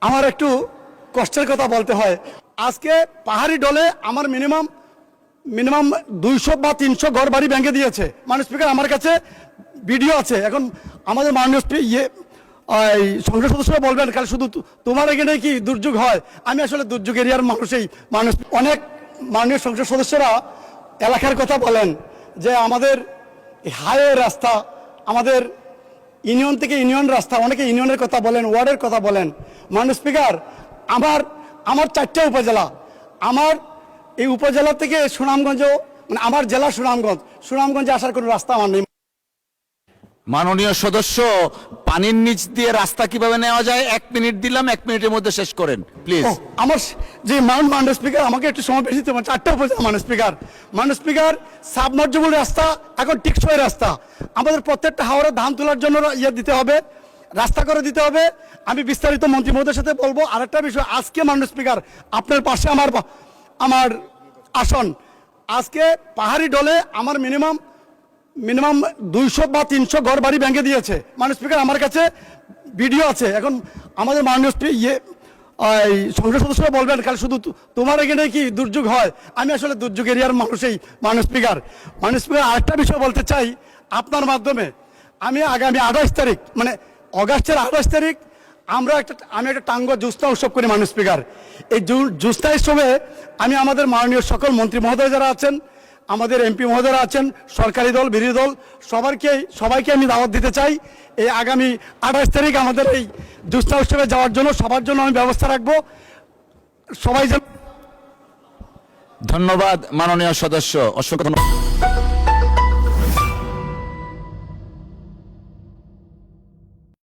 আমার একটু কষ্টের কথা বলতে হয়। আজকে পাহাড়ি ডলে আমার মিনিমাম 200 বা 300 ঘর বাড়ি ভেঙে দিয়েছে। মাননীয় স্পিকার, আমার কাছে ভিডিও আছে। এখন আমাদের মাননীয় সংসদ সদস্যরা বলবেন কাল শুধু তোমার এখানে কি দুর্যোগ হয়। আমি আসলে দুর্যোগ এরিয়ার মানুষই মানুষ। অনেক মাননীয় সংসদ সদস্যরা এলাকার কথা বলেন যে আমাদের হাইওয়ে রাস্তা, আমাদের ইউনিয়ন থেকে ইউনিয়ন রাস্তা, অনেকে ইউনিয়নের কথা বলেন, ওয়ার্ডের কথা বলেন। মাননীয় স্পিকার, আমার 4টা উপজেলা, আমার এই উপজেলা থেকে সুনামগঞ্জ, মানে আমার জেলা সুনামগঞ্জে আসার কোনো রাস্তা আমার নেই। মাননীয় সদস্য, পানির নিচ দিয়ে রাস্তা কিভাবে নেওয়া যায় 1 মিনিট দিলাম, 1 মিনিটের মধ্যে শেষ করেন প্লিজ। আমার যে মাননীয় স্পিকার, আমাকে একটু সময় বেশি দিতে হবে। 4টা উপজেলা মাননীয় স্পিকার সাবমার্জেবল রাস্তা এখন টিকসই রাস্তা। আমাদের প্রত্যেকটা হাওড়ে ধান তোলার জন্য দিতে হবে, রাস্তা করে দিতে হবে। আমি বিস্তারিত মন্ত্রী মহোদয়ের সাথে বলবো। আরেকটা বিষয়, আজকে মাননীয় স্পিকার আপনার পাশে আমার আসন, আজকে পাহাড়ি ডলে আমার মিনিমাম 200 বা 300 ঘর বাড়ি ভেঙে দিয়েছে। মাননীয় স্পিকার, আমার কাছে ভিডিও আছে। এখন আমাদের মাননীয় সংসদ সদস্যরা বলবেন কাল শুধু তোমার এখানে কি দুর্যোগ হয়। আমি আসলে দুর্যোগ এরিয়ার মানুষই মাননীয় স্পিকার। আরেকটা বিষয় বলতে চাই আপনার মাধ্যমে। আমি আগামী 28 তারিখ, মানে অগাস্টের 28 তারিখ আমি একটা টাঙ্গ জুস্তা উৎসব করি মাননীয় স্পিকার। এই জুস্তা উৎসবে আমি আমাদের মাননীয় সকল মন্ত্রী মহোদয় যারা আছেন, আমাদের এমপি মহোদয়রা আছেন, সরকারি দল, বিরোধী দল, সবাইকে আমি দাওয়াত দিতে চাই। এই আগামী 28 তারিখ আমাদের এই জুস্তা উৎসবে যাওয়ার জন্য সবার জন্য আমি ব্যবস্থা রাখবো। সবাই ধন্যবাদ মাননীয় সদস্য, অসংখ্য ধন্যবাদ।